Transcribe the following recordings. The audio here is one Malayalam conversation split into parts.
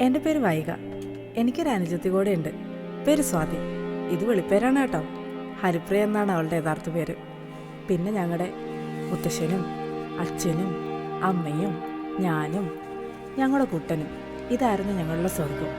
എൻ്റെ പേര് വൈഗ. എനിക്കൊരു അനുജത്തി കൂടെ ഉണ്ട്. പേര് സ്വാതി. ഇത് വിളിപ്പേരാണ് കേട്ടോ. ഹരിപ്രിയ എന്നാണ് അവളുടെ യഥാർത്ഥ പേര്. പിന്നെ ഞങ്ങളുടെ മുത്തശ്ശനും അച്ഛനും അമ്മയും ഞാനും ഞങ്ങളുടെ കുട്ടനും ഇതായിരുന്നു ഞങ്ങളുടെ സ്വർഗം.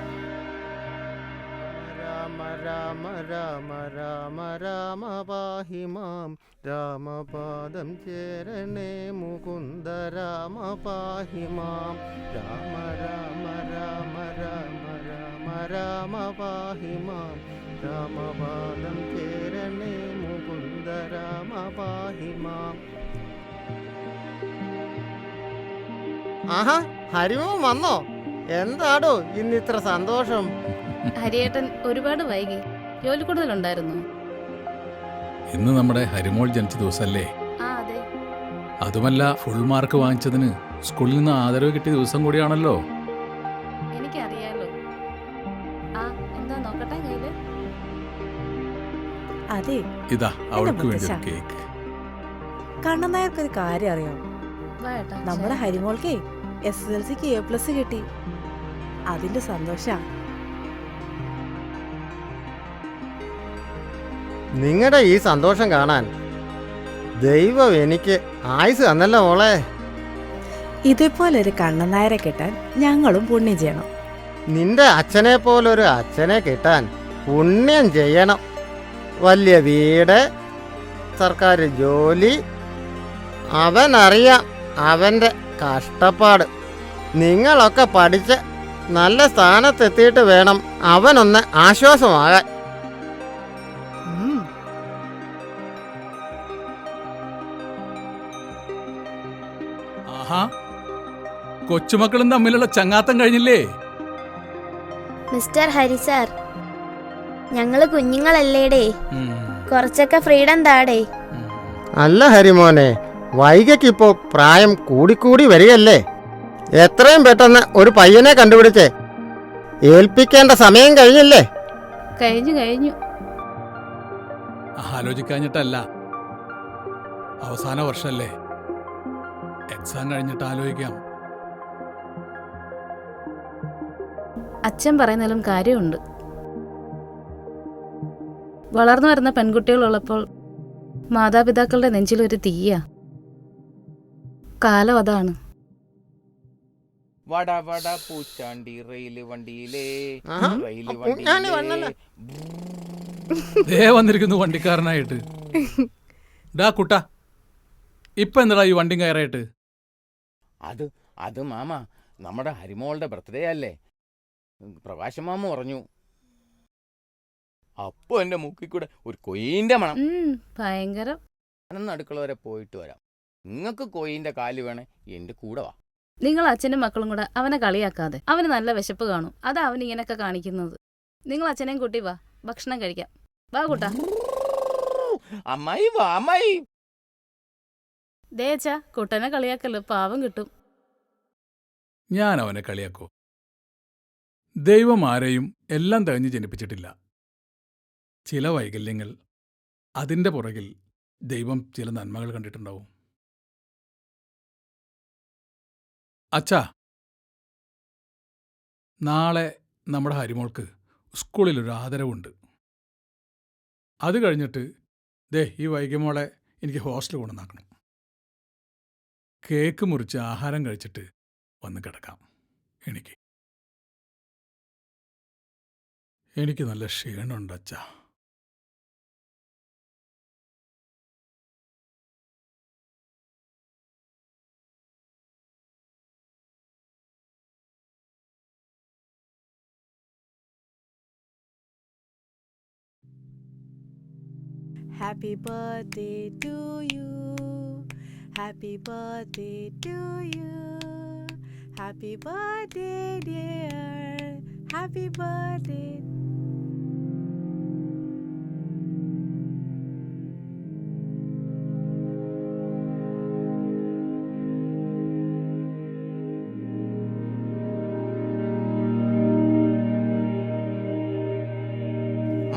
രാമ രാമ രാമ രാമ പാഹി മാം രാമപാദം ചേരണേ മുകുന്ദ രാമ പാഹി മാം രാമ രാമ രാമ രാമ രാമ രാമ പാഹി മാം രാമപാദം ചേരണേ മുകുന്ദ രാമ പാഹി മാം. ആഹാ, ഹരിമോൻ വന്നോ? എന്താടോ ഇന്നിത്ര സന്തോഷം? ഹരിയേട്ടൻ ഒരുപാട് വൈകി. ജോലി കൂടുതലുണ്ടായിരുന്നു. ഇന്ന് നമ്മുടെ ഹരിമോൾ ജനിച്ച ദിവസമല്ലേ? ആ അതെ. അതുമല്ല, ഫുൾ മാർക്ക് വാങ്ങിച്ചതിന് സ്കൂളിൽ നിന്ന് ആദരവ് കിട്ടിയ ദിവസം കൂടിയാണല്ലോ. എനിക്കറിയാലോ. ആ എന്താ നോക്കട്ടെ കയ്യില്. അതെ, ഇതാ അവൾക്ക് വേണ്ടി ഒരു കേക്ക്. കണ്ണൻ നായർക്കൊരു കാര്യം അറിയാം. വാ ഏട്ടാ. നമ്മുടെ ഹരിമോൾക്ക് SSLCക്ക് A+ കിട്ടി. അതിന്റെ സന്തോഷ. നിങ്ങളുടെ ഈ സന്തോഷം കാണാൻ ദൈവം എനിക്ക് ആയുസ് തന്നല്ലോ മോളെ. ഇതേപോലൊരു കണ്ണൻ നായരെ കിട്ടാൻ ഞങ്ങളും പുണ്യം ചെയ്യണം. നിന്റെ അച്ഛനെ പോലൊരു അച്ഛനെ കിട്ടാൻ പുണ്യം ചെയ്യണം. വലിയ വീട്, സർക്കാർ ജോലി, അവനറിയാം അവൻ്റെ കഷ്ടപ്പാട്. നിങ്ങളൊക്കെ പഠിച്ച് നല്ല സ്ഥാനത്തെത്തിയിട്ട് വേണം അവനൊന്ന് ആശ്വാസമാകാൻ. ആഹാ, കൊച്ചുമക്കളും തമ്മിലുള്ള ചങ്ങാത്തം കഴിഞ്ഞില്ലേ? മിസ്റ്റർ ഹരി സാർ, ഞങ്ങള് കുഞ്ഞുങ്ങളല്ലേടേ, കുറച്ചൊക്കെ ഫ്രീഡം താടേ. അല്ല ഹരിമോനെ, വൈകയ്ക്കിപ്പോ പ്രായം കൂടിക്കൂടി വരികയല്ലേ? എത്രയും പെട്ടെന്ന് ഒരു പയ്യനെ കണ്ടുപിടിച്ചേ ഏൽപ്പിക്കേണ്ട സമയം കഴിഞ്ഞില്ലേ? കഴിഞ്ഞു. ആലോചിക്കാഞ്ഞിട്ടല്ല, അവസാന വർഷല്ലേ, എക്സാം കഴിഞ്ഞിട്ട് ആലോചിക്കാം. അച്ഛൻ പറയുന്നതിലും കാര്യമുണ്ട്. വളർന്നു വരുന്ന പെൺകുട്ടികളുള്ളപ്പോൾ മാതാപിതാക്കളുടെ നെഞ്ചിലൊരു തീയ. കാലം അതാണ്. വട വട പൂച്ചാണ്ടി റെയില് വണ്ടിയിലേ റെയില് വണ്ടിയിലേ. ദേ വന്നിരിക്കുന്നു വണ്ടിക്കാരനായിട്ട്. ഡാ കുട്ട, ഇപ്പൊ എന്താ ഈ വണ്ടി കയറായിട്ട്? അത് മാമ, നമ്മുടെ ഹരിമോളുടെ ബർത്ത്ഡേ അല്ലേ. പ്രകാശ് മാമ പറഞ്ഞു. അപ്പൊ എന്റെ മൂക്കിൽ കൂടെ ഒരു കൊയിന്റെ മണം. ഭയങ്കരം. ഞാനൊന്ന് അടുക്കള വരെ പോയിട്ട് വരാം. നിങ്ങക്ക് കൊയിന്റെ കാല് വേണേ എന്റെ കൂടെ വാ. നിങ്ങൾ അച്ഛനും മക്കളും കൂടെ അവനെ കളിയാക്കാതെ. അവന് നല്ല വിശപ്പ് കാണും. അതാ അവൻ ഇങ്ങനെയൊക്കെ കാണിക്കുന്നത്. നിങ്ങൾ അച്ഛനെയും കൂട്ടി വാ, ഭക്ഷണം കഴിക്കാം. വാ കൂട്ടാ. അമ്മായി വാ അമ്മായി. ദേച്ചാ, കുട്ടനെ കളിയാക്കല്ലോ, പാവം കിട്ടും. ഞാൻ അവനെ കളിയാക്കോ? ദൈവം ആരെയും എല്ലാം തികഞ്ഞ് ജനിപ്പിച്ചിട്ടില്ല. ചില വൈകല്യങ്ങൾ, അതിൻ്റെ പുറകിൽ ദൈവം ചില നന്മകൾ കണ്ടിട്ടുണ്ടാവും. അച്ഛാ, നാളെ നമ്മുടെ ഹരിമോൾക്ക് സ്കൂളിലൊരു ആദരവുണ്ട്. അത് കഴിഞ്ഞിട്ട് ഈ വൈകിമോളെ എനിക്ക് ഹോസ്റ്റൽ കൊണ്ടുവന്നാക്കണം. കേക്ക് മുറിച്ച് ആഹാരം കഴിച്ചിട്ട് വന്ന് കിടക്കാം. എനിക്ക് നല്ല ക്ഷീണമുണ്ട് അച്ഛാ. Happy birthday to you. Happy birthday to you. Happy birthday dear. Happy birthday.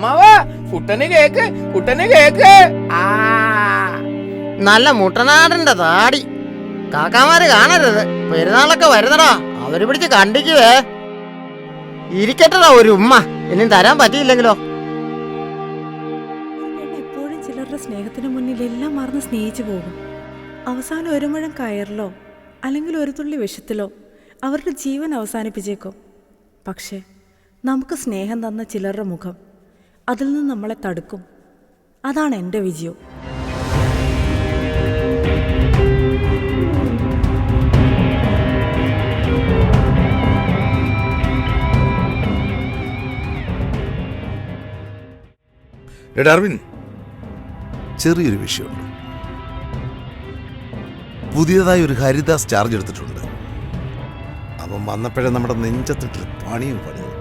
മാവാ, കുട്ടന് കേക്ക്, കുട്ടന് കേക്ക്. നല്ല മുട്ടനാടന്റെ താടി. കാക്കാമാര് കാണരുത്, പെരുന്നാളൊക്കെ വരുന്നടാ. അവര് പിടിച്ച് കണ്ടിക്കുവേ. ഇരിക്കട്ടടാ ഒരു ഉമ്മ, ഇനി തരാൻ പറ്റിയില്ലെങ്കിലോ? പെണ്ണ് എപ്പോഴും ചിലരുടെ സ്നേഹത്തിന് മുന്നിൽ എല്ലാം മറന്ന് സ്നേഹിച്ചു പോകും. അവസാനം ഒരു മുഴം കയറിലോ അല്ലെങ്കിൽ ഒരു തുള്ളി വിഷത്തിലോ അവരുടെ ജീവൻ അവസാനിപ്പിച്ചേക്കും. പക്ഷേ നമുക്ക് സ്നേഹം തന്ന ചിലരുടെ മുഖം അതിൽ നിന്ന് നമ്മളെ തടുക്കും. അതാണ് എൻ്റെ വിജയം. ഡാർവിൻ, ചെറിയൊരു വിഷയമുണ്ട്. പുതിയതായി ഒരു ഹരിദാസ് ചാർജ് എടുത്തിട്ടുണ്ട്. അവൻ വന്നപ്പോഴേ നമ്മുടെ നെഞ്ചത്തിട്ട് പണിയും പണിയും.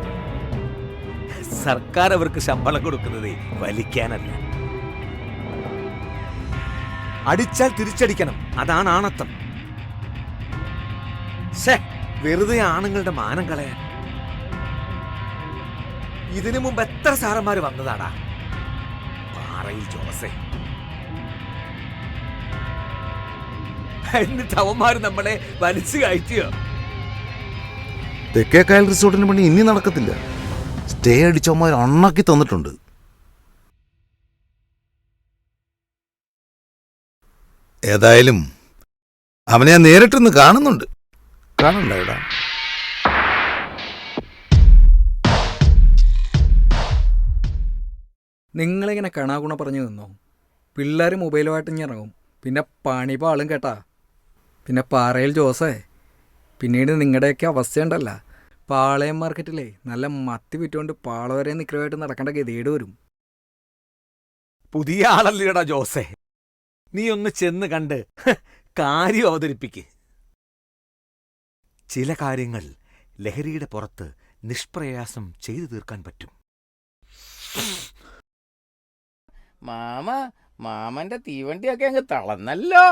സർക്കാർ അവർക്ക് ശമ്പളം കൊടുക്കുന്നത് വലിക്കാനല്ല, അടിച്ചാൽ തിരിച്ചടിക്കണം. അതാണ് ആണത്തം. വെറുതെ ആണുങ്ങളുടെ മാനം കളയാൻ. ഇതിനു മുമ്പ് എത്ര സാറന്മാര് വന്നതാടാ. പാറയിൽ ജോസേ, എന്നിട്ട് അവന്മാര് നമ്മളെ വലിച്ചു കയറ്റിയോ? തെക്കേക്കായൽ റിസോർട്ടിന് പണി ഇനി നടക്കത്തില്ല. സ്റ്റേ അടിച്ചവന്മാർ അണ്ണാക്കി തന്നിട്ടുണ്ട്. ഏതായാലും അവനെ ഞാൻ നേരിട്ടൊന്ന് കാണുന്നുണ്ട്. കാണണ്ട എടാ. നിങ്ങളിങ്ങനെ കണാകുണ പറഞ്ഞു നിന്നോ? പിള്ളേർ മൊബൈലുമായിട്ട് ഇറങ്ങും. പിന്നെ പണി പാളും കേട്ടാ. പിന്നെ പാറയിൽ ജോസേ, പിന്നീട് നിങ്ങളുടെയൊക്കെ അവസ്ഥയുണ്ടല്ല, പാളയം മാർക്കറ്റിലേ നല്ല മത്തി വിറ്റുകൊണ്ട് പാള വരെ നിൽക്കുന്നതായിട്ട് നടക്കേണ്ട ഗതികേട് വരും. പുതിയ ആളല്ലേടാ ജോസേ, നീ ഒന്ന് ചെന്ന് കണ്ട് കാര്യം അവതരിപ്പിക്ക്. ചില കാര്യങ്ങൾ ലഹരിയുടെ പുറത്ത് നിഷ്പ്രയാസം ചെയ്തു തീർക്കാൻ പറ്റും. മാമന്റെ തീവണ്ടിയൊക്കെ അങ്ങ് തളർന്നല്ലോ.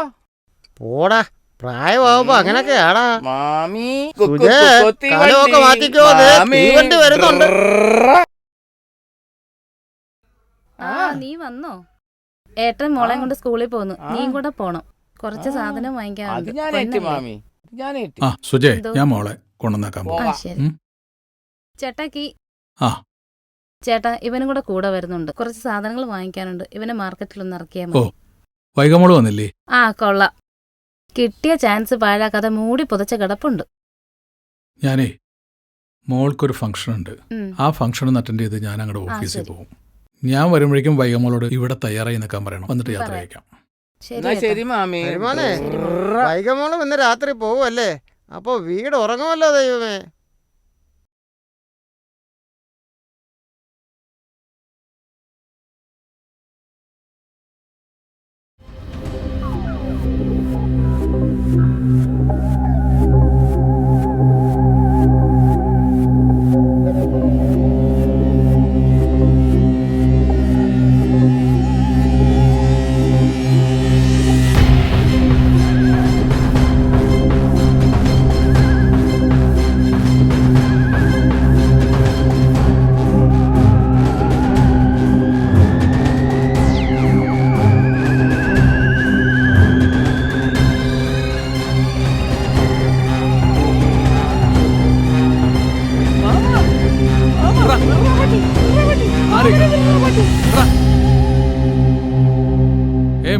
പോടാ, പ്രായമാവുമ്പോ അങ്ങനൊക്കെയാടാ. മാമി കാലമൊക്കെ മാറ്റിക്കോ, തീവണ്ടി വരുന്നുണ്ട്. ആ നീ വന്നോ? ഏട്ടൻ മോളെ കൊണ്ട് സ്കൂളിൽ പോന്നു. നീയും കൂടെ പോണം. കുറച്ച് സാധനം വാങ്ങിക്കാറുണ്ട്. മാമി ആ സുജയ്, ഞാൻ മോളെ കൊണ്ടുവന്നേക്കാൻ പോകും. ശരി ചേട്ടാക്കി. ആ ചേട്ടാ, ഇവനും കൂടെ വരുന്നുണ്ട്. കുറച്ച് സാധനങ്ങൾ വാങ്ങിക്കാനുണ്ട്. ഇവനെ മാർക്കറ്റിലൊന്ന് ഇറക്കിയാൽ ഓ, മതി. വൈകമോള് വന്നില്ലേ? ആ കൊള്ളാം. കിട്ടിയ ചാൻസ് പാഴാക്കാതെ മൂടി പുതച്ച കിടപ്പുണ്ട്. ഞാനേ മോൾക്കൊരു ഫംഗ്ഷൻ ഉണ്ട്. ആ ഫംഗ്ഷൻ അറ്റൻഡ് ചെയ്ത് ഞാൻ അങ്ങോട്ട് ഓഫീസിൽ ശരി. പോകും. ഞാൻ വരുമ്പോഴേക്കും വൈകമോളോട് ഇവിടെ തയ്യാറായി നിൽക്കാൻ പറയണം. വന്നിട്ട് യാത്ര പറയാം. അയക്കാം. ശരി മാമി. വരുമാനേ, വൈകമോളും ഇന്ന് രാത്രി പോവല്ലേ? അപ്പൊ വീട് ഉറങ്ങുമല്ലോ ദൈവമേ.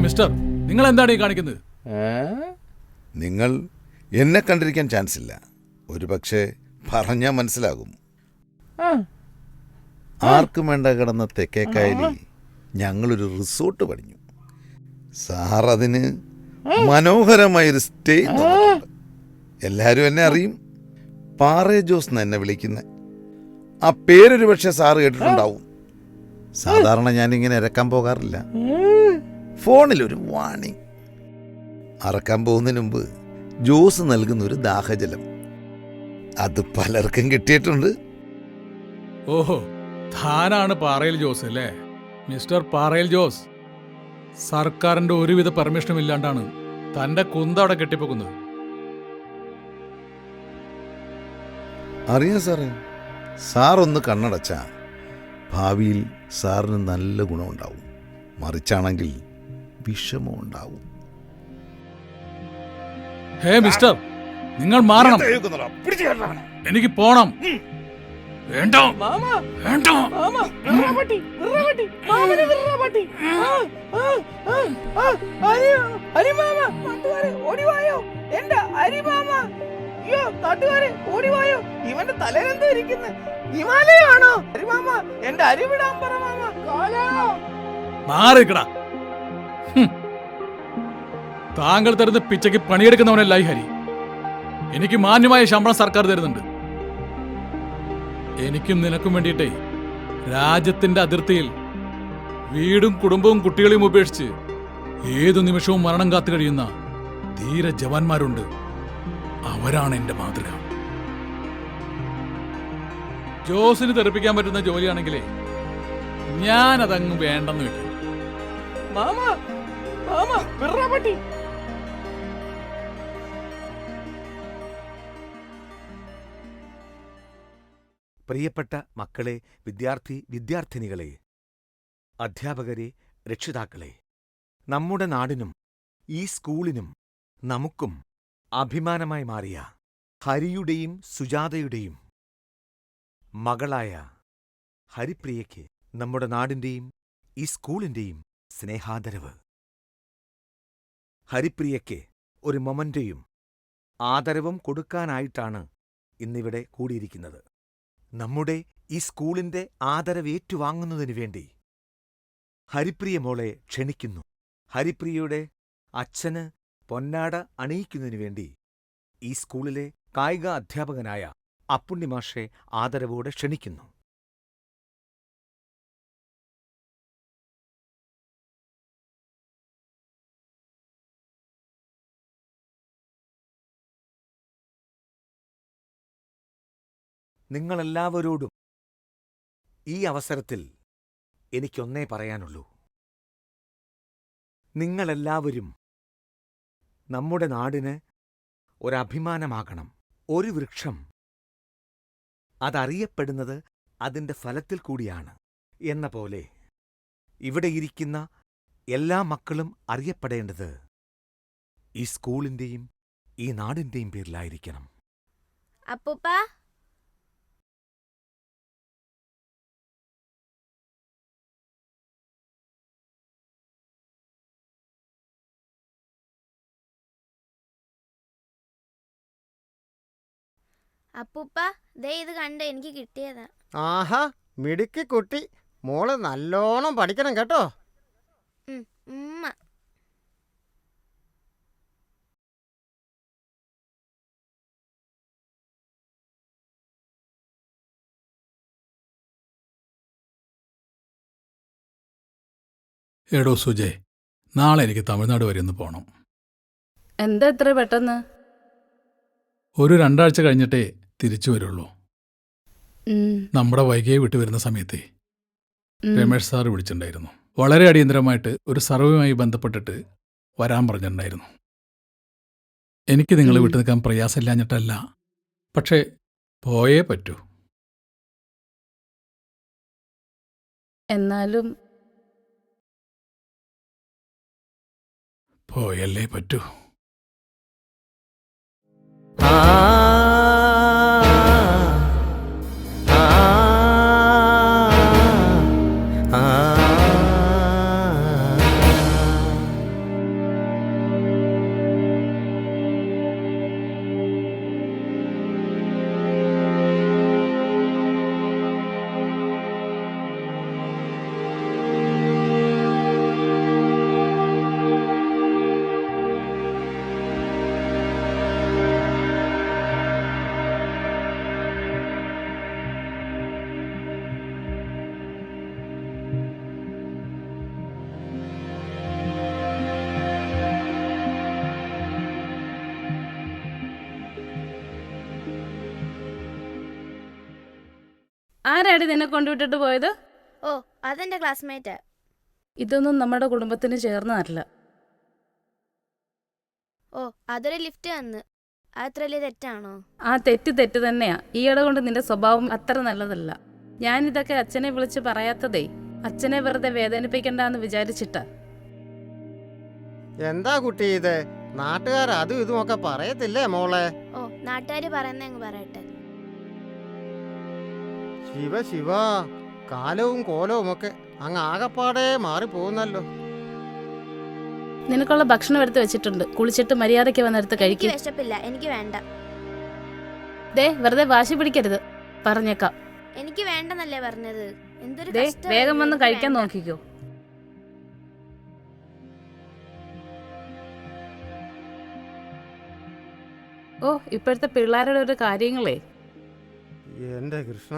മിസ്റ്റർ, നിങ്ങൾ എന്താണ് ഈ കാണിക്കുന്നത്? നിങ്ങൾ എന്നെ കണ്ടിരിക്കാൻ ചാൻസ് ഇല്ല. ഒരു പക്ഷേ പറഞ്ഞാൽ മനസ്സിലാകും. ആർക്കും വേണ്ട കിടന്ന തെക്കേക്കായലിൽ ഞങ്ങളൊരു റിസോർട്ട് പണിഞ്ഞു. സാർ അതിന് മനോഹരമായൊരു സ്റ്റേ തന്നിട്ടുണ്ട്. എല്ലാവരും എന്നെ അറിയും. പാറേ ജോസ് എന്ന് എന്നെ വിളിക്കുന്നത്. ആ പേരൊരു പക്ഷേ സാറ് കേട്ടിട്ടുണ്ടാവും. സാധാരണ ഞാനിങ്ങനെ ഇറക്കാൻ പോകാറില്ല. ഫോണിലൊരു വാണിംഗ്. അറക്കാൻ പോകുന്നതിന് മുമ്പ് ജോസ് നൽകുന്ന ഒരു ദാഹജലം, അത് പലർക്കും കിട്ടിയിട്ടുണ്ട്. ഓഹോ, താനാണ് പാറയിൽ ജോസ് അല്ലേ? മിസ്റ്റർ പാറയിൽ ജോസ്, സർക്കാരിന്റെ ഒരുവിധ പെർമിഷനും ഇല്ലാണ്ടാണ് തന്റെ കുന്തവിടെ കെട്ടിപ്പോക്കുന്നത്. അറിയാം സാറേ, സാറൊന്ന് കണ്ണടച്ച ഭാവിയിൽ സാറിന് നല്ല ഗുണമുണ്ടാവും. മറിച്ചാണെങ്കിൽ വിഷമം ഉണ്ടാവും. ഹേ മിസ്റ്റർ, നിങ്ങൾ മാറണം. എനിക്ക് പോണം. വേണ്ട വേണ്ട. ഇവന്റെ തലയിലെന്തോ ഇരിക്കുന്നു? ഹിമാലയാണോ? ഹരിമാമ എന്റെ അരി വിടാൻ പറ മാമ. മാറിക്കടാ. താങ്കൾ തരുന്ന പിച്ചയ്ക്ക് പണിയെടുക്കുന്നവനല്ല ഈ ഹരി. എനിക്ക് മാന്യമായ ശമ്പളം സർക്കാർ തരുന്നുണ്ട്. എനിക്കും നിനക്കും വേണ്ടിയിട്ടേ രാജ്യത്തിന്റെ അതിർത്തിയിൽ വീടും കുടുംബവും കുട്ടികളെയും ഉപേക്ഷിച്ച് ഏതു നിമിഷവും മരണം കാത്തു കഴിയുന്ന ധീര ജവാന്മാരുണ്ട്. അവരാണ് എന്റെ മാതൃക. ജോസിന് തെറിപ്പിക്കാൻ പറ്റുന്ന ജോലിയാണെങ്കിലേ ഞാനതങ്ങ് വേണ്ടെന്ന് വെക്കും. മാമ മാമ വിറപട്ടി. പ്രിയപ്പെട്ട മക്കളെ, വിദ്യാർത്ഥിനികളെ, അധ്യാപകരെ, രക്ഷിതാക്കളെ, നമ്മുടെ നാടിനും ഈ സ്കൂളിനും നമുക്കും അഭിമാനമായി മാറിയ ഹരിയുടെയും സുജാതയുടെയും മകളായ ഹരിപ്രിയയ്ക്ക് നമ്മുടെ നാടിന്റെയും ഈ സ്കൂളിന്റെയും സ്നേഹാദരവ്. ഹരിപ്രിയയ്ക്ക് ഒരു മൊമന്റോയും ആദരവും കൊടുക്കാനായിട്ടാണ് ഇന്നിവിടെ കൂടിയിരിക്കുന്നത്. നമ്മുടെ ഈ സ്കൂളിന്റെ ആദരവ് ഏറ്റുവാങ്ങുന്നതിനു വേണ്ടി ഹരിപ്രിയ മോളെ ക്ഷണിക്കുന്നു. ഹരിപ്രിയയുടെ അച്ഛന് പൊന്നാട അണിയിക്കുന്നതിനു വേണ്ടി ഈ സ്കൂളിലെ കായിക അധ്യാപകനായ അപ്പുണ്ണിമാഷെ ആദരവോടെ ക്ഷണിക്കുന്നു. നിങ്ങളെല്ലാവരോടും ഈ അവസരത്തിൽ എനിക്കൊന്നേ പറയാനുള്ളൂ. നിങ്ങളെല്ലാവരും നമ്മുടെ നാടിന് ഒരഭിമാനമാകണം. ഒരു വൃക്ഷം അതറിയപ്പെടുന്നത് അതിന്റെ ഫലത്തിൽ കൂടിയാണ് എന്ന പോലെ ഇവിടെ ഇരിക്കുന്ന എല്ലാ മക്കളും അറിയപ്പെടേണ്ടത് ഈ സ്കൂളിന്റെയും ഈ നാടിന്റെയും പേരിലായിരിക്കണം. അപ്പൂപ്പ അപ്പൂപ്പ ദേ ഇത് കണ്ട് എനിക്ക് കിട്ടിയതാ. ആഹാ, മിടുക്കി കുട്ടി. മോള് നല്ലോണം പഠിക്കണം കേട്ടോ. ഉമ്മ എടോ സുജയ്, നാളെ എനിക്ക് തമിഴ്നാട് വരെ ഒന്ന് പോകണം. എന്താ ഇത്ര പെട്ടെന്ന്? ഒരു 2 ആഴ്ച കഴിഞ്ഞിട്ടേ തിരിച്ചു വരുള്ളൂ. നമ്മുടെ വൈകിയെ വിട്ടു വരുന്ന സമയത്തേ രമേഷ് സാറ് വിളിച്ചിട്ടുണ്ടായിരുന്നു. വളരെ അടിയന്തരമായിട്ട് ഒരു സർവേയുമായി ബന്ധപ്പെട്ടിട്ട് വരാൻ പറഞ്ഞിട്ടുണ്ടായിരുന്നു. എനിക്ക് നിങ്ങളെ വിട്ടു നിൽക്കാൻ പ്രയാസമില്ലാഞ്ഞിട്ടല്ല, പക്ഷേ പോയേ പറ്റൂ. എന്നാലും പോയല്ലേ പറ്റൂ. ആരാടി നിന്നെ കൊണ്ടുവിട്ടിട്ട് പോയത്? ഓ അതെന്റെ ക്ലാസ്മേറ്റാ. ഇതൊന്നും നമ്മുടെ കുടുംബത്തിന് ചേർന്നതല്ല. ഓ അതൊരു ലിഫ്റ്റ് വന്ന്, അത്ര വലിയ തെറ്റാണോ? ആ തെറ്റ് തന്നെയാ. ഈയിടെ കൊണ്ട് നിന്റെ സ്വഭാവം അത്ര നല്ലതല്ല. ഞാനിതൊക്കെ അച്ഛനെ വിളിച്ച് പറയാത്തതേ അച്ഛനെ വെറുതെ വേദനിപ്പിക്കണ്ടെന്ന് വിചാരിച്ചിട്ടാ. എന്താ കുട്ടി ഇത്? നാട്ടുകാർ അതും ഇതുമൊക്കെ പറയത്തില്ലേ മോളെ? ഓ നാട്ടുകാര് പറയുന്ന അങ്ങ് പറയട്ടെ. ശിവ ശിവ, കാലവും കോലവും ഒക്കെ അങ്ങ് ആകപ്പാടെ മാറിപ്പോകുന്നല്ലോ. നിനക്കുള്ള ഭക്ഷണം എടുത്ത് വെച്ചിട്ടുണ്ട്. കുളിച്ചിട്ട് മര്യാദയ്ക്ക് വന്നെടുത്ത് എനിക്ക് കഴിക്കും. വിശപ്പില്ല, എനിക്ക് വേണ്ട. ദേ വെറുതെ വാശി പിടിക്കരുത്, പറഞ്ഞേക്കാം. എനിക്ക് വേണ്ടെന്നല്ലേ പറഞ്ഞത്. എന്തൊരു ദേ കഷ്ടമാ വേഗം ഇത്. വന്ന് എനിക്ക് കഴിക്കാൻ വേണ്ട. നോക്കിക്കോ. ഓ, ഇപ്പോഴത്തെ പിള്ളേരുടെ ഒരു കാര്യങ്ങളേ. എൻ്റെ കൃഷ്ണ.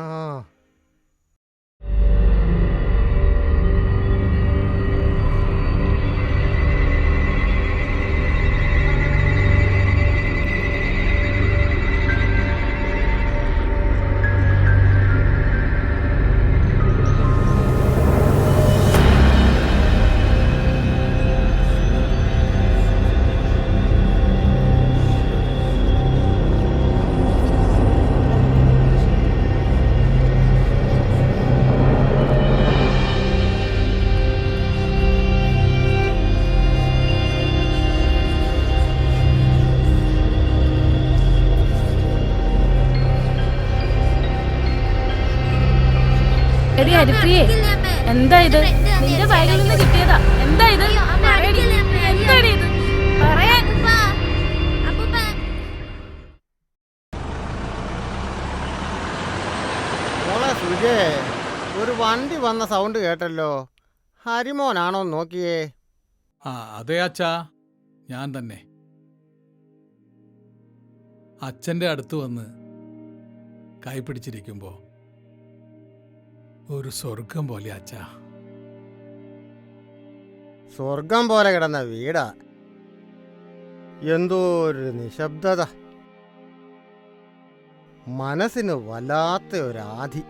എടി ഹരിപ്രിയേ, അടിക്കില്ലേ അമ്മേ? എന്താ ഇത്? എന്റെ friend ആണ് നിന്റെ എന്നെ ബാഗിൽ നിന്ന് അടിച്ചത്. കിട്ടിയതാ. എന്താ ഇത്? അയ്യോ, അമ്മ പറയടി. അടിക്കില്ലേ അമ്മേ? അയ്യോ. എന്താടി ഇത്? പറയാൻ. അപ്പൂപ്പ, അപ്പൂപ്പ. മോളെ സുജേ, ഒരു വണ്ടി വന്ന സൗണ്ട് കേട്ടല്ലോ. ഹരിമോനാണോ നോക്കിയേ? ആ അതെ അച്ഛാ, ഞാൻ തന്നെ. അച്ഛൻ്റെ അടുത്ത് വന്ന് കൈ പിടിച്ചിരിക്കുമ്പോൾ ഒരു സ്വർഗം പോലെ അച്ഛാ. സ്വർഗം പോലെ കിടന്ന വീടാ. എന്തോ ഒരു നിശബ്ദത. മനസ്സിന് വല്ലാത്ത ഒരു ആധി.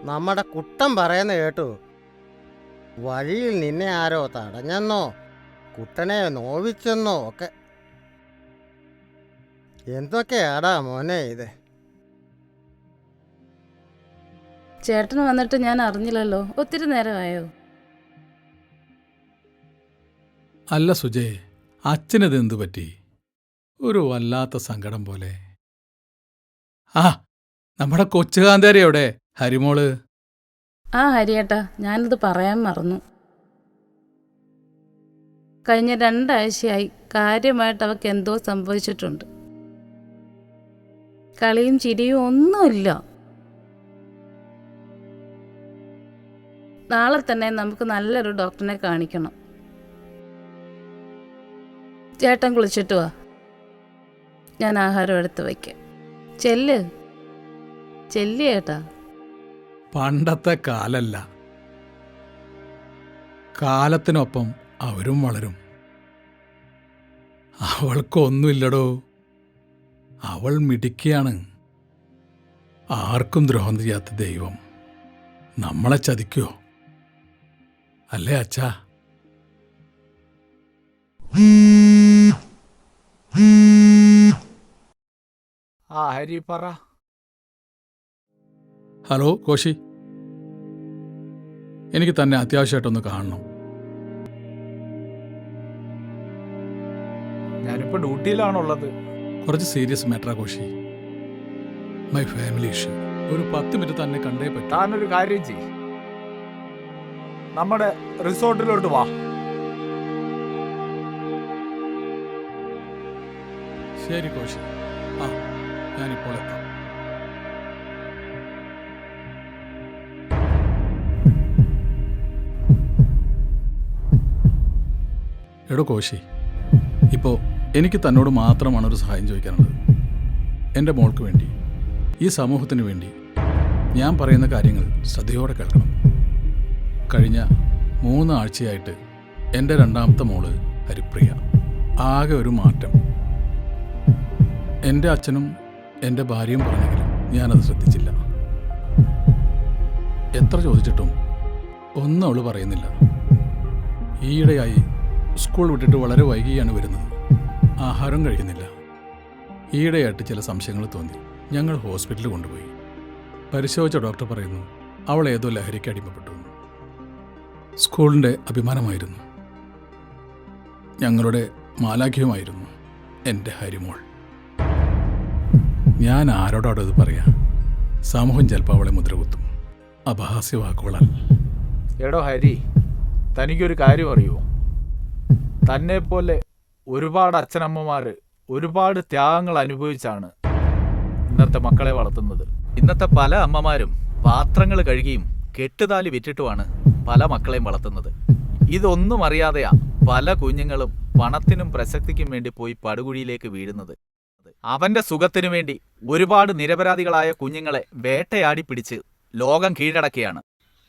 നമ്മുടെ കുട്ടൻ പറയുന്ന കേട്ടു, വഴിയിൽ നിന്നെ ആരോ തടഞ്ഞെന്നോ കുട്ടനെ നോവിച്ചെന്നോ ഒക്കെ. എന്തൊക്കെയാടാ മോനെ ഇത്? ചേട്ടന് വന്നിട്ട് ഞാൻ അറിഞ്ഞില്ലല്ലോ. ഒത്തിരി നേരമായോ? അല്ല സുജേ, അച്ഛനത് എന്തു പറ്റി? ഒരു വല്ലാത്ത സങ്കടം പോലെ. ആ നമ്മുടെ കൊച്ചുകാന്താരി എവിടെ? ഹരിമോള്. ആ ഹരിയേട്ടാ, ഞാനിത് പറയാൻ മറന്നു. കഴിഞ്ഞ 2 ആഴ്ചയായി കാര്യമായിട്ട് അവൾക്ക് എന്തോ സംഭവിച്ചിട്ടുണ്ട്. കളിയും ചിരിയും ഒന്നുമില്ല. നാളെ തന്നെ നമുക്ക് നല്ലൊരു ഡോക്ടറിനെ കാണിക്കണം. ചേട്ടൻ കുളിച്ചിട്ട് വാ, ഞാൻ ആഹാരം എടുത്ത് വയ്ക്കാം. ചെല്ല് ചേട്ടാ. പണ്ടത്തെ കാലല്ല, കാലത്തിനൊപ്പം അവരും വളരും. അവൾക്കൊന്നുമില്ലടോ. അവൾ മിടുക്കിയാണ്. ആർക്കും ദ്രോഹം ചെയ്യാത്ത ദൈവം നമ്മളെ ചതിക്കോ? അല്ലേ അച്ഛാ? ആ ഹരി പറ. ഹലോ കോശി, എനിക്ക് തന്നെ അത്യാവശ്യമായിട്ടൊന്ന് കാണണം. ഞാനിപ്പോ ഡ്യൂട്ടിയിലാണുള്ളത്. കുറച്ച് സീരിയസ് മാറ്ററാ കോശി. My family issue. ഒരു 10 മിനിറ്റ് തന്നെ കണ്ടേ പറ്റൂ. താനൊരു കാര്യം ചെയ്യ്, നമ്മുടെ റിസോർട്ടിലോട്ട് വാ. ശരി കോശി, ആ ഞാനിപ്പോൾ എത്താം. എടോ കോശി, ഇപ്പോൾ എനിക്ക് തന്നോട് മാത്രമാണ് ഒരു സഹായം ചോദിക്കാനുള്ളത്. എൻ്റെ മോൾക്ക് വേണ്ടി, ഈ സമൂഹത്തിന് വേണ്ടി ഞാൻ പറയുന്ന കാര്യങ്ങൾ ശ്രദ്ധയോടെ കേൾക്കണം. കഴിഞ്ഞ 3 ആഴ്ചയായിട്ട് എൻ്റെ 2ാമത്തെ മോള് ഹരിപ്രിയ ആകെ ഒരു മാറ്റം. എൻ്റെ അച്ഛനും എൻ്റെ ഭാര്യയും പറഞ്ഞെങ്കിലും ഞാനത് ശ്രദ്ധിച്ചില്ല. എത്ര ചോദിച്ചിട്ടും ഒന്നും അവൾ പറയുന്നില്ല. ഈയിടെയായി സ്കൂൾ വിട്ടിട്ട് വളരെ വൈകിയാണ് വരുന്നത്. ആഹാരം കഴിക്കുന്നില്ല. ഈയിടെയായിട്ട് ചില സംശയങ്ങൾ തോന്നി. ഞങ്ങൾ ഹോസ്പിറ്റലിൽ കൊണ്ടുപോയി. പരിശോധിച്ച ഡോക്ടർ പറയുന്നു അവൾ ഏതോ ലഹരിക്ക് അടിമപ്പെട്ടു. സ്കൂളിൻ്റെ അഭിമാനമായിരുന്നു, ഞങ്ങളുടെ മാലാഖ്യവുമായിരുന്നു എൻ്റെ ഹരിമോൾ. ഞാൻ ആരോടാണ് ഇത് പറയാ? സമൂഹം ചിലപ്പോൾ അവളെ മുദ്രകുത്തും അപഹാസ്യ വാക്കുകളാൽ. എടോ ഹരി, തനിക്കൊരു കാര്യം അറിയുമോ? തന്നെപ്പോലെ ഒരുപാട് അച്ഛനമ്മമാർ ഒരുപാട് ത്യാഗങ്ങൾ അനുഭവിച്ചാണ് ഇന്നത്തെ മക്കളെ വളർത്തുന്നത്. ഇന്നത്തെ പല അമ്മമാരും പാത്രങ്ങൾ കഴുകിയും കെട്ടുതാലി വിറ്റിട്ടുമാണ് പല മക്കളെയും വളർത്തുന്നത്. ഇതൊന്നും അറിയാതെയാ പല കുഞ്ഞുങ്ങളും പണത്തിനും പ്രസക്തിക്കും വേണ്ടി പോയി പടുകുഴിയിലേക്ക് വീഴുന്നത്. അവന്റെ സുഖത്തിനു വേണ്ടി ഒരുപാട് നിരപരാധികളായ കുഞ്ഞുങ്ങളെ വേട്ടയാടി പിടിച്ച് ലോകം കീഴടക്കുകയാണ്.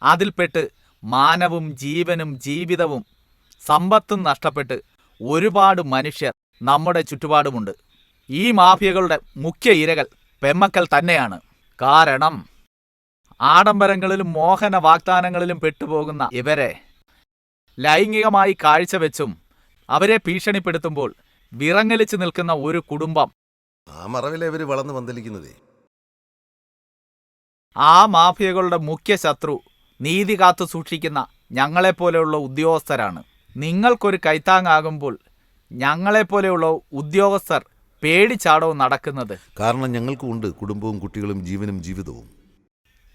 അതിൽപ്പെട്ട് മാനവും ജീവനും ജീവിതവും സമ്പത്തും നഷ്ടപ്പെട്ട് ഒരുപാട് മനുഷ്യർ നമ്മുടെ ചുറ്റുപാടുമുണ്ട്. ഈ മാഫിയകളുടെ മുഖ്യ ഇരകൾ പെമ്മക്കൾ തന്നെയാണ്. കാരണം ആഡംബരങ്ങളിലും മോഹന വാഗ്ദാനങ്ങളിലും പെട്ടുപോകുന്ന ഇവരെ ലൈംഗികമായി കാഴ്ചവെച്ചും അവരെ ഭീഷണിപ്പെടുത്തുമ്പോൾ വിറങ്ങലിച്ചു നിൽക്കുന്ന ഒരു കുടുംബം, ആ മറവിലെ ഇവര് വളർന്നു വന്നിരിക്കുന്നതേ. ആ മാഫിയകളുടെ മുഖ്യ ശത്രു നീതി കാത്തു സൂക്ഷിക്കുന്ന ഞങ്ങളെപ്പോലെയുള്ള ഉദ്യോഗസ്ഥരാണ്. നിങ്ങൾക്കൊരു കൈത്താങ്ങാകുമ്പോൾ ഞങ്ങളെപ്പോലെയുള്ള ഉദ്യോഗസ്ഥർ പേടിച്ചാടവും നടക്കുന്നത്. കാരണം ഞങ്ങൾക്കും ഉണ്ട് കുടുംബവും കുട്ടികളും ജീവനും ജീവിതവും.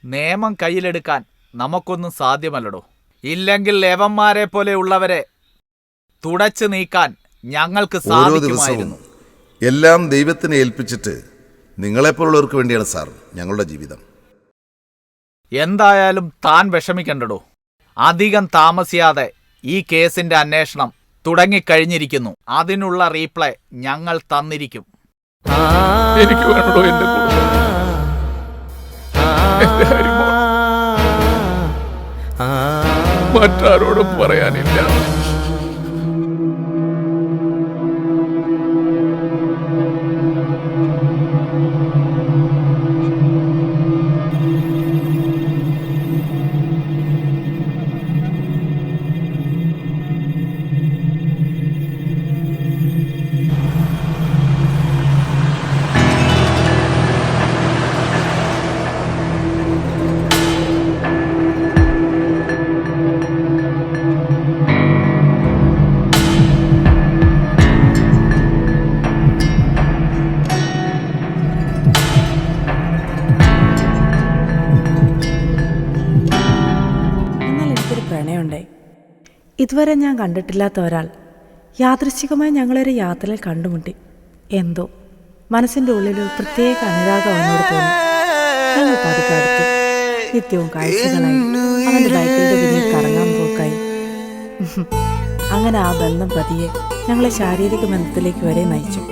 നിയമം കയ്യിലെടുക്കാൻ നമുക്കൊന്നും സാധ്യമല്ലടോ. ഇല്ലെങ്കിൽ ലേവന്മാരെ പോലെയുള്ളവരെ തുടച്ചു നീക്കാൻ ഞങ്ങൾക്ക് ഓരോ ദിവസവും സാധിക്കുമായിരുന്നു. എല്ലാം ദൈവത്തിനെ ഏൽപ്പിച്ചിട്ട് നിങ്ങളെപ്പോലുള്ളവർക്ക് വേണ്ടിയാണ് സാർ ഞങ്ങളുടെ ജീവിതം. എന്തായാലും താൻ വിഷമിക്കണ്ടടോ. അധികം താമസിയാതെ ഈ കേസിന്റെ അന്വേഷണം തുടങ്ങിക്കഴിഞ്ഞിരിക്കുന്നു. അതിനുള്ള റീപ്ലൈ ഞങ്ങൾ തന്നിരിക്കും. എനിക്ക് വേണോ എന്റെ കുടുംബം, എന്റെ ഹരിമോൾ. മറ്റാരോടും പറയാനില്ല. എന്നാൽ എനിക്കൊരു പ്രണയമുണ്ടായി. ഇതുവരെ ഞാൻ കണ്ടിട്ടില്ലാത്ത ഒരാൾ യാദൃശ്ചികമായി ഞങ്ങളൊരു യാത്രയിൽ കണ്ടുമുട്ടി. എന്തോ മനസ്സിൻ്റെ ഉള്ളിൽ ഒരു പ്രത്യേക അനുരാഗം അവനോട് തോന്നി. ഞങ്ങൾ പതുക്കെ അടുത്തു. നിത്യവും കാഴ്ചകളായി, അവൻ്റെ ബൈക്കിൻ്റെ പിന്നിൽ കറങ്ങാൻ പോക്കായി. അങ്ങനെ ആ ബന്ധം പതിയെ ഞങ്ങളെ ശാരീരിക ബന്ധത്തിലേക്ക് വരെ നയിച്ചു.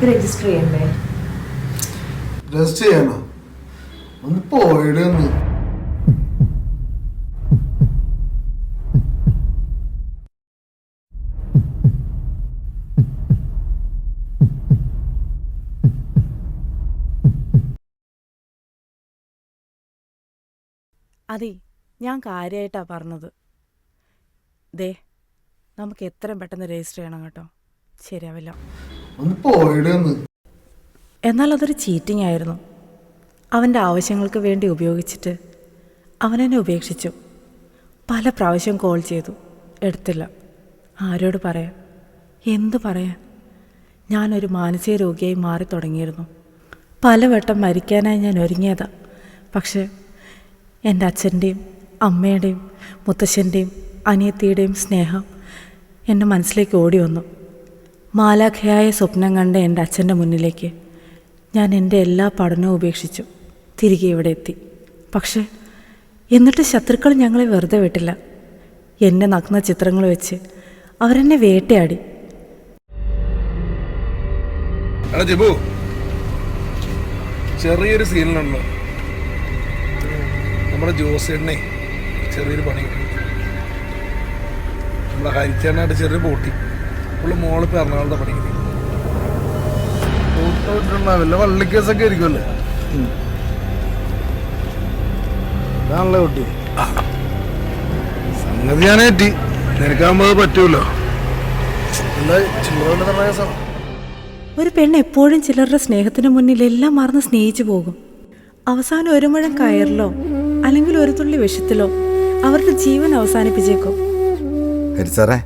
രജിസ്റ്റർ ചെയ്യണ്ടേ? രജിസ്റ്റർ ചെയ്യാനോ? ഒന്ന് പോയിടുന്നു. അതെ, ഞാൻ കാര്യമായിട്ടാ പറഞ്ഞത്. ദേ, നമുക്ക് എത്രയും പെട്ടെന്ന് രജിസ്റ്റർ ചെയ്യണം കേട്ടോ. ശരിയാവില്ല. ഒന്ന് പോയിടുന്നു. എന്നാൽ അതൊരു ചീറ്റിംഗ് ആയിരുന്നു. അവൻ്റെ ആവശ്യങ്ങൾക്ക് വേണ്ടി ഉപയോഗിച്ചിട്ട് അവനെന്നെ ഉപേക്ഷിച്ചു. പല പ്രാവശ്യം കോൾ ചെയ്തു, എടുത്തില്ല. ആരോട് പറയാൻ, എന്തു പറയാൻ? ഞാനൊരു മാനസിക രോഗിയായി മാറി തുടങ്ങിയിരുന്നു. പലവട്ടം മരിക്കാനായി ഞാൻ ഒരുങ്ങിയതാ. പക്ഷേ എൻ്റെ അച്ഛൻ്റെയും അമ്മയുടെയും മുത്തശ്ശൻ്റെയും അനിയത്തിയുടെയും സ്നേഹം എൻ്റെ മനസ്സിലേക്ക് ഓടി വന്നു. മാലാഖയായ സ്വപ്നം കണ്ട എൻ്റെ അച്ഛൻ്റെ മുന്നിലേക്ക് ഞാൻ എൻ്റെ എല്ലാ പഠനവും ഉപേക്ഷിച്ചു തിരികെ ഇവിടെ എത്തി. പക്ഷേ എന്നിട്ട് ശത്രുക്കൾ ഞങ്ങളെ വെറുതെ വിട്ടില്ല. എൻ്റെ നഗ്ന ചിത്രങ്ങൾ വെച്ച് അവരെന്നെ വേട്ടയാടി. ജിബു, ചെറിയൊരു സീനിലുണ്ടോ നമ്മുടെ ജോസേണ്ണേ ചെറിയൊരു പണി കിട്ടി. നമ്മുടെ ഹരിച്ചേണ്ണായിട്ട് ചെറിയ പോട്ടി ഉള്ള മോളിപ്പോൾ എറണാകുളത്തെ പണിക്ക് ഫോട്ടോ ഇട്ടിട്ടുണ്ടാവില്ല. വള്ളിക്കേസൊക്കെ ആയിരിക്കുമല്ലേ? ഇതാണല്ലേ കുട്ടി സംഗതി. ഞാനേറ്റി നിനക്കാകുമ്പോൾ പറ്റൂല്ലോ. എന്താ ചില്ലറ തന്നെ സാർ. ഒരു പെണ്ണ് എപ്പോഴും ചിലരുടെ സ്നേഹത്തിന് മുന്നിൽ എല്ലാം മറന്ന് സ്നേഹിച്ചു പോകും. അവസാനം ഒരു മുഴം കയറിലോ അല്ലെങ്കിൽ ഒരു തുള്ളി വിഷത്തിലോ അവരുടെ ജീവൻ അവസാനിപ്പിച്ചേക്കും. ഹരി സാറേ,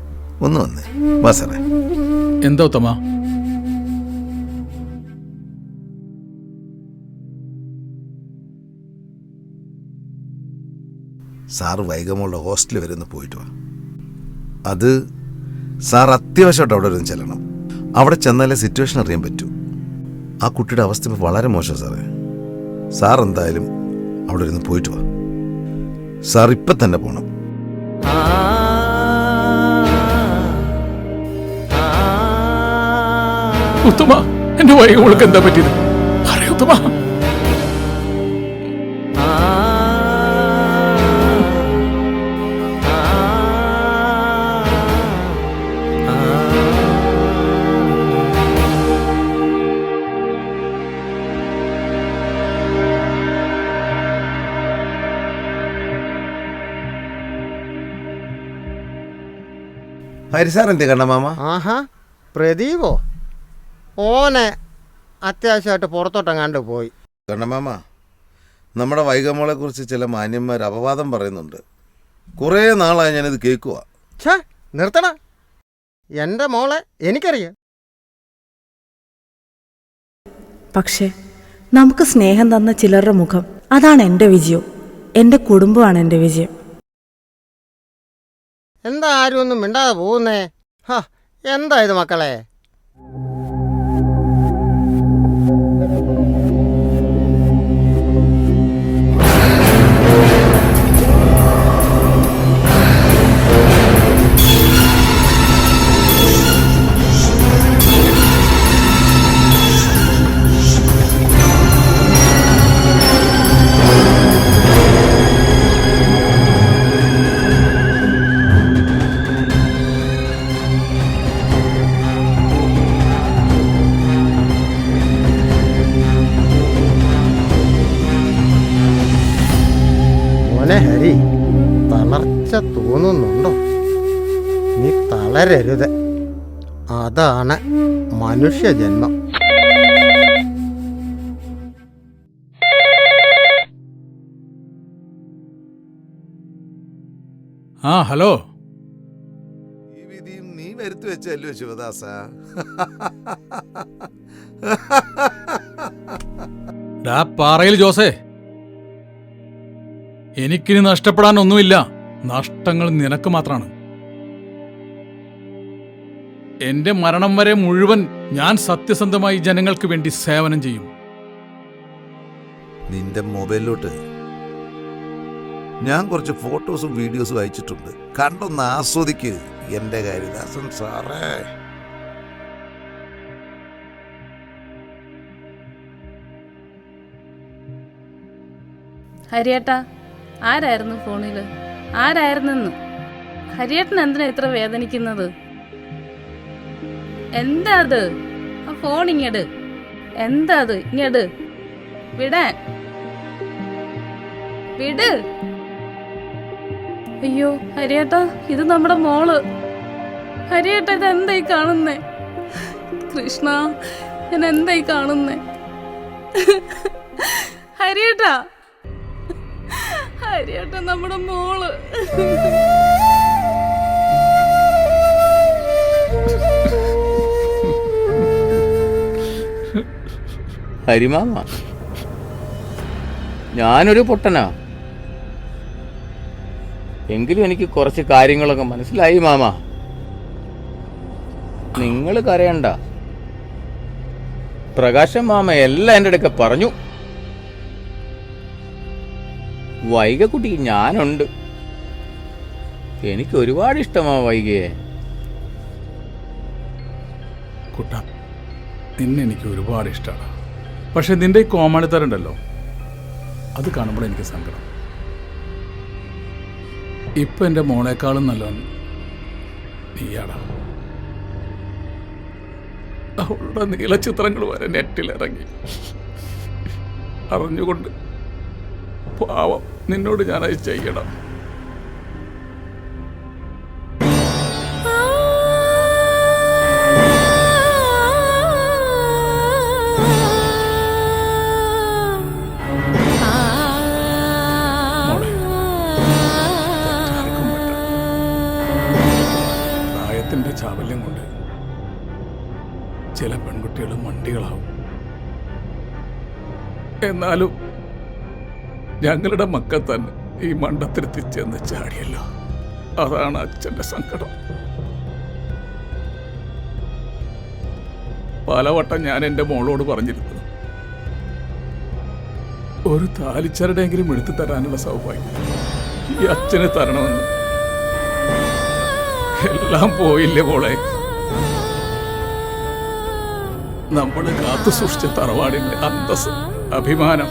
ഒന്ന് വന്നേ, വാ സാറേ. എന്താ ഉത്തമ? സാറ് വൈകമുള്ള ഹോസ്റ്റലിൽ വരെ ഒന്ന് പോയിട്ട് വാ. അത് സാർ അത്യാവശ്യമായിട്ട് അവിടെ വരെ ചെല്ലണം. അവിടെ ചെന്നാലേ സിറ്റുവേഷൻ അറിയാൻ പറ്റൂ. ആ കുട്ടിയുടെ അവസ്ഥ ഇപ്പോൾ വളരെ മോശം സാറേ. സാർ എന്തായാലും അവിടെ ഇരുന്ന് പോയിട്ട് വാ. സാർ ഇപ്പം തന്നെ പോകണം. ഉത്തമ, എന്റെ വൈകമുൾക്ക് എന്താ പറ്റിയത്? അറിയ ഉത്തമ. ഹരിസാർ എന്തേ കണ്ട മാമ? ആഹാ, പ്രദീപോ? ഓനെ അത്യാവശ്യമായിട്ട് പുറത്തോട്ടെങ്ങാണ്ട് പോയി. കണ്ണമാമ, നമ്മുടെ വൈകമോളെ കുറിച്ച് ചില മാന്യന്മാർ അപവാദം പറയുന്നുണ്ട്. കുറേ നാളായി ഞാനിത് കേൾക്കുക. ഛേ, നിർത്തണ. എൻ്റെ മോളെ എനിക്കറിയാം. പക്ഷേ നമുക്ക് സ്നേഹം തന്ന ചിലരുടെ മുഖം, അതാണ് എൻ്റെ വിജയം. എൻ്റെ കുടുംബമാണ് എൻ്റെ വിജയം. എന്താ ആരും ഒന്നും മിണ്ടാതെ പോകുന്നേ? ഹാ, എന്താ ഇത് മക്കളെ? ഹരി, തളർച്ച തോന്നുന്നുണ്ടോ? നീ തളരരുത്. അതാണ് മനുഷ്യജന്മം. ആ, ഹലോ. ഈ വിധിയും നീ വരുത്തി വെച്ചല്ലോ ശിവദാസ. പാറയിൽ ജോസേ, എനിക്കിനി നഷ്ടപ്പെടാനൊന്നുമില്ല. നഷ്ടങ്ങൾ നിനക്ക് മാത്രമാണ്. എന്റെ മരണം വരെ മുഴുവൻ ഞാൻ സത്യസന്ധമായി ജനങ്ങൾക്ക് വേണ്ടി സേവനം ചെയ്യും. നിന്റെ മൊബൈലിലോട്ട് ഞാൻ കുറച്ച് ഫോട്ടോസും വീഡിയോസും അയച്ചിട്ടുണ്ട്. കണ്ടൊന്ന് ആസ്വദിക്ക് എന്റെ ഹരിദാസൻ സാറേ. ഹരിയേട്ടാ, ആരായിരുന്നു ഫോണില്? ആരായിരുന്നെന്ന്? ഹരിയേട്ടൻ എന്തിനാ ഇത്ര വേദനിക്കുന്നത്? എന്താ അത്? ആ ഫോൺ ഇങ്ങട്. എന്താ അത്? ഇങ്ങട് വിടാൻ. വിട്. അയ്യോ ഹരിയേട്ടാ, ഇത് നമ്മുടെ മോള്. ഹരിയേട്ടാ, ഇത് എന്തായി കാണുന്നേ? കൃഷ്ണ, ഞാൻ എന്തായി കാണുന്നേ? ഹരിയേട്ടാ, ഹരിയേട്ടാ, നമ്മുടെ മോള്. ഹരിമാമ, ഞാനൊരു പൊട്ടനാ. എങ്കിലും എനിക്ക് കുറച്ച് കാര്യങ്ങളൊക്കെ മനസ്സിലായി മാമ. നിങ്ങൾ കരയണ്ട. പ്രകാശൻ മാമ എല്ലാം എൻ്റെ അടുക്ക പറഞ്ഞു. വൈകക്കുട്ടിക്ക് ഞാനുണ്ട്. എനിക്ക് ഒരുപാട് ഇഷ്ടമാ വൈകയെ. കുട്ട, നിന്നെ എനിക്ക് ഒരുപാട് ഇഷ്ടമാണ്. പക്ഷെ നിന്റെ ഈ കോമാളിത്തരുണ്ടല്ലോ, അത് കാണുമ്പോൾ എനിക്ക് സങ്കടം. ഇപ്പൊ എൻ്റെ മോളെക്കാളും നല്ലവൻ നീയാടാ. അവളുടെ നീലചിത്രങ്ങൾ വരെ നെറ്റിലിറങ്ങി. അറിഞ്ഞുകൊണ്ട് പാവം നിന്നോട് ഞാനത് ചെയ്യണം. ചാവല്യം കൊണ്ട് ചില പെൺകുട്ടികൾ മണ്ടികളാവും. എന്നാലും ഞങ്ങളുടെ മക്കൾ തന്നെ ഈ മണ്ടത്തിരുത്തി ചെന്ന് ചാടിയല്ലോ. അതാണ് അച്ഛൻ്റെ സങ്കടം. പലവട്ടം ഞാൻ എൻ്റെ മോളോട് പറഞ്ഞിരുന്നു, ഒരു താലിച്ചരടെങ്കിലും എടുത്തു തരാനുള്ള സൗഭാഗ്യം ഈ അച്ഛന് തരണമെന്ന്. എല്ലാം പോയില്ലേ മോളെ. നമ്മൾ കാത്തു സൂക്ഷിച്ച തറവാടിന്റെ അന്തസ്, അഭിമാനം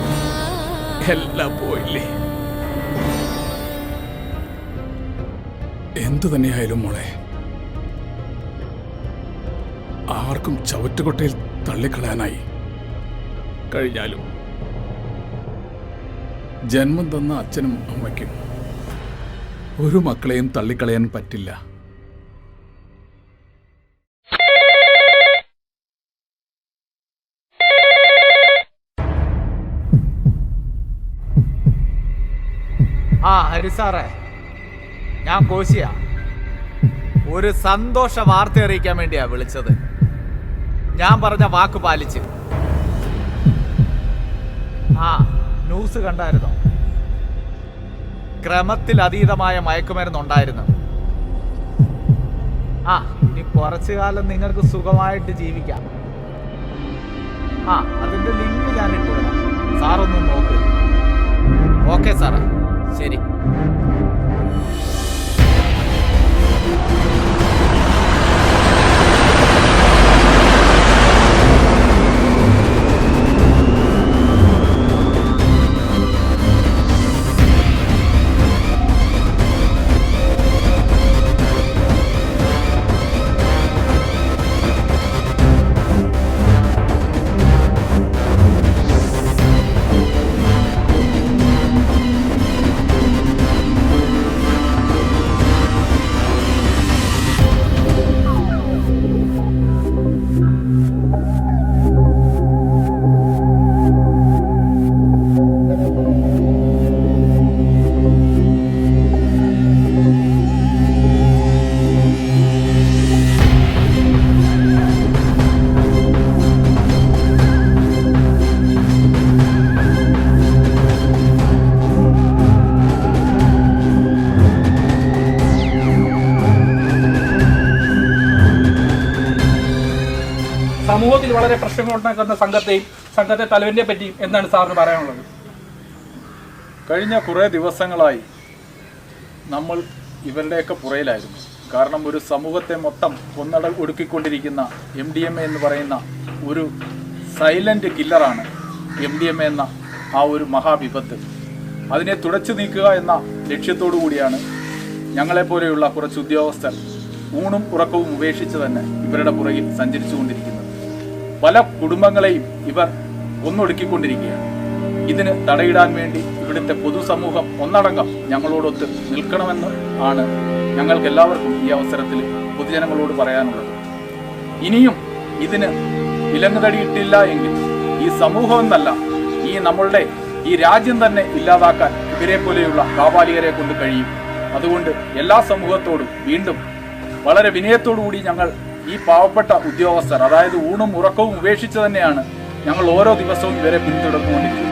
എല്ലാം പോയില്ലേ. എന്തു തന്നെയായാലും മോളെ, ആർക്കും ചവറ്റുകൊട്ടയിൽ തള്ളിക്കളയാനായി കഴിഞ്ഞാലും ജന്മം തന്ന അച്ഛനും അമ്മയ്ക്കും ഒരു മക്കളെയും തള്ളിക്കളയാൻ പറ്റില്ല. ആ ഹരിസാറേ, ഞാൻ കോശിയ. ഒരു സന്തോഷ വാർത്ത അറിയിക്കാൻ വേണ്ടിയാ വിളിച്ചത്. ഞാൻ പറഞ്ഞ വാക്ക് പാലിച്ച്. ആ ന്യൂസ് കണ്ടായിരുന്നോ? ക്രമത്തിലതീതമായ മയക്കുമരുന്നുണ്ടായിരുന്നു. ആ ഇനി കുറച്ചു കാലം നിങ്ങൾക്ക് സുഖമായിട്ട് ജീവിക്കാം. ആ അതിന്റെ ലിങ്ക് ഞാൻ ഇട്ടുതരാം, സാറൊന്നും നോക്ക്. ഓക്കെ സാറേ, ശരി. സമൂഹത്തിൽ വളരെ പ്രശ്നങ്ങളുണ്ടാക്കുന്ന സംഘത്തെ തലവനെ പറ്റിയും എന്താണ് സാറിന് പറയാനുള്ളത്? കഴിഞ്ഞ കുറേ ദിവസങ്ങളായി നമ്മൾ ഇവരുടെയൊക്കെ പുറയിലായിരുന്നു. കാരണം ഒരു സമൂഹത്തെ മൊത്തം ഒടുക്കിക്കൊണ്ടിരിക്കുന്ന MDMA എന്ന് പറയുന്ന ഒരു സൈലന്റ് കില്ലറാണ് MDMA എന്ന ആ ഒരു മഹാവിപത്ത്. അതിനെ തുടച്ചു നീക്കുക എന്ന ലക്ഷ്യത്തോടു കൂടിയാണ് ഞങ്ങളെപ്പോലെയുള്ള കുറച്ച് ഉദ്യോഗസ്ഥർ ഊണും ഉറക്കവും ഉപേക്ഷിച്ച് തന്നെ ഇവരുടെ പുറകിൽ സഞ്ചരിച്ചുകൊണ്ടിരിക്കുന്നത്. പല കുടുംബങ്ങളെയും ഇവർ ഒന്നൊടുക്കിക്കൊണ്ടിരിക്കുകയാണ്. ഇതിന് തടയിടാൻ വേണ്ടി ഇവിടുത്തെ പൊതുസമൂഹം ഒന്നടങ്കം ഞങ്ങളോടൊത്ത് നിൽക്കണമെന്ന് ആണ് ഞങ്ങൾക്ക് എല്ലാവർക്കും ഈ അവസരത്തിൽ പൊതുജനങ്ങളോട് പറയാനുള്ളത്. ഇനിയും ഇതിന് വിലങ്ങുതടിയിട്ടില്ല എങ്കിൽ ഈ സമൂഹം എന്നല്ല, ഈ നമ്മളുടെ ഈ രാജ്യം തന്നെ ഇല്ലാതാക്കാൻ ഇവരെ പോലെയുള്ള കാപാലികരെ കൊണ്ട് കഴിയും. അതുകൊണ്ട് എല്ലാ സമൂഹത്തോടും വീണ്ടും വളരെ വിനയത്തോടുകൂടി ഞങ്ങൾ ഈ പാവപ്പെട്ട ഉദ്യോഗസ്ഥർ, അതായത് ഊണും ഉറക്കവും ഉപേക്ഷിച്ച് തന്നെയാണ് ഞങ്ങൾ ഓരോ ദിവസവും ഇവരെ പിന്തുടർന്നുകൊണ്ടിരിക്കുന്നത്.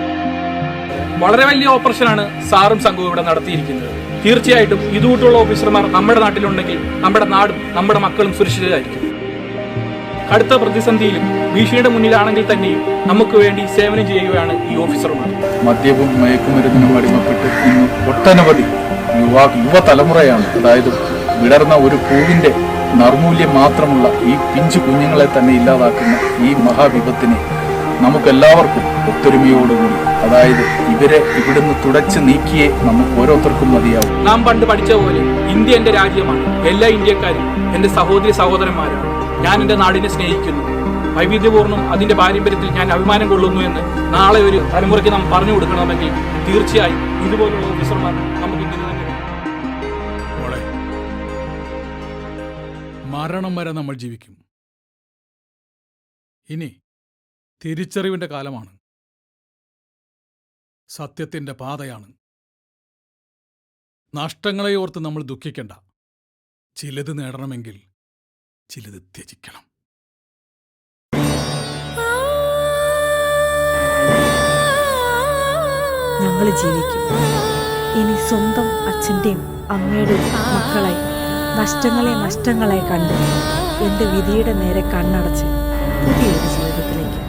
വളരെ വലിയ ഓപ്പറേഷനാണ് സാറും സംഘവും ഇവിടെ നടത്തിയിരിക്കുന്നത്. തീർച്ചയായിട്ടും ഇതുകൂട്ടുള്ള ഓഫീസർമാർ നമ്മുടെ നാട്ടിലുണ്ടെങ്കിൽ നമ്മുടെ നാടും നമ്മുടെ മക്കളും സുരക്ഷിതരായിരിക്കും. അടുത്ത പ്രതിസന്ധിയിലും ഭീഷണിയുടെ മുന്നിലാണെങ്കിൽ തന്നെയും നമുക്ക് വേണ്ടി സേവനം ചെയ്യുകയാണ് ഈ ഓഫീസർമാർ. മദ്യവും മയക്കുമരുന്നിനും അടിമപ്പെട്ട് ഇന്ന് ഒട്ടനവധി യുവതലമുറയാണ്, അതായത് വിടർന്ന ഒരു പൂവിന്റെ നർമൂല്യം മാത്രമുള്ള ഈ പിഞ്ചു കുഞ്ഞുങ്ങളെ തന്നെ ഇല്ലാതാക്കുന്ന ഈ മഹാവിപത്തിനെ നമുക്കെല്ലാവർക്കും ഒത്തൊരുമയോടുകൂടി, അതായത് ഇവരെ ഇവിടുന്ന് തുടച്ചു നീക്കിയേ നമുക്ക് ഓരോരുത്തർക്കും മതിയാവും. നാം പണ്ട് പഠിച്ച പോലെ ഇന്ത്യ എന്റെ രാജ്യമാണ്, എല്ലാ ഇന്ത്യക്കാരും എന്റെ സഹോദരി സഹോദരന്മാരാണ്. ഞാൻ എന്റെ നാടിനെ സ്നേഹിക്കുന്നു, വൈവിധ്യപൂർണ്ണം അതിന്റെ പാരമ്പര്യത്തിൽ ഞാൻ അഭിമാനം കൊള്ളുന്നു എന്ന് നാളെ ഒരു തലമുറയ്ക്ക് നാം പറഞ്ഞു കൊടുക്കണമെങ്കിൽ തീർച്ചയായും ഇതുപോലുള്ള ഓഫീസർമാർ നമുക്ക് ഇങ്ങനെ തന്നെ. മരണം വരെ നമ്മൾ ജീവിക്കും. ഇനി തിരിച്ചറിവിന്റെ കാലമാണ്, സത്യത്തിന്റെ പാതയാണ്. നഷ്ടങ്ങളെ ഓർത്ത് നമ്മൾ ദുഃഖിക്കണ്ട. ചിലത് നേടണമെങ്കിൽ ചിലത് ത്യജിക്കണം. ഞങ്ങൾ ജീവിക്കും. ഇനി സ്വന്തം അച്ഛൻ്റെയും അമ്മയുടെയും മക്കളായി നഷ്ടങ്ങളെ കണ്ട് എൻ്റെ വിധിയുടെ നേരെ കണ്ണടച്ച് പുതിയൊരു ജീവിതത്തിലേക്ക്.